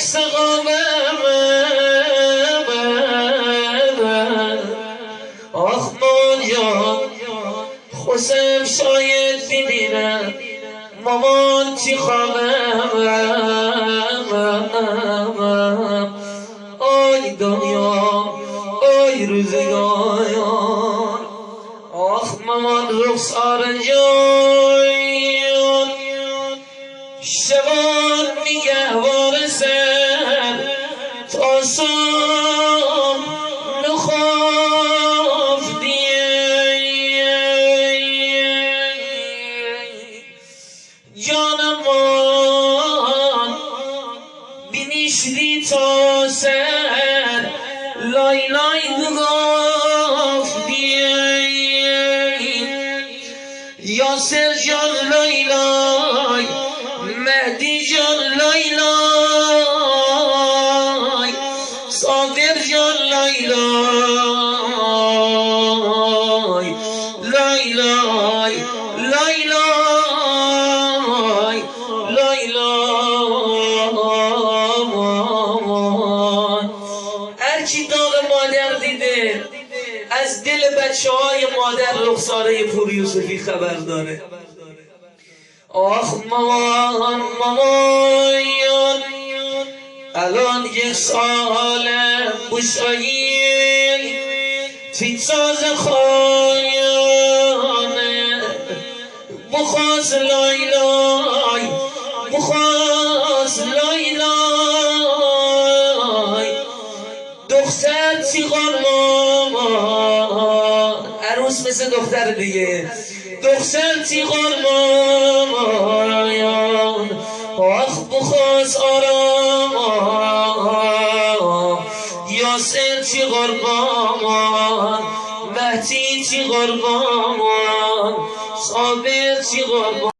سقامم آخ مامان جان خوشم شاید ببینم مامان چی خواهم آی دنیا آی روزگار آخ مامان رخسار جان شبان نگهوار سر تا صبح نخفتی جانم بینیشتی تا سر لای لای گفتی یاسر جان لای لای مهدی جان لای لای صابر جان لای لای لای لای لای لای لای هرچی داغ مادر دیده از دل بچه های مادر رخساره پور یوسفی خبر داره. آخ مامان مامان الان 1 ساله بوشایی تیتساز خانه بخواست لای لای بخواست لای لای دختر سیغان مامان عروس مثل دختر دیگه دختر سیغان مامان آخ بخواست آرام یاسر چی قربان مهدی چی قربان صابر چی قربان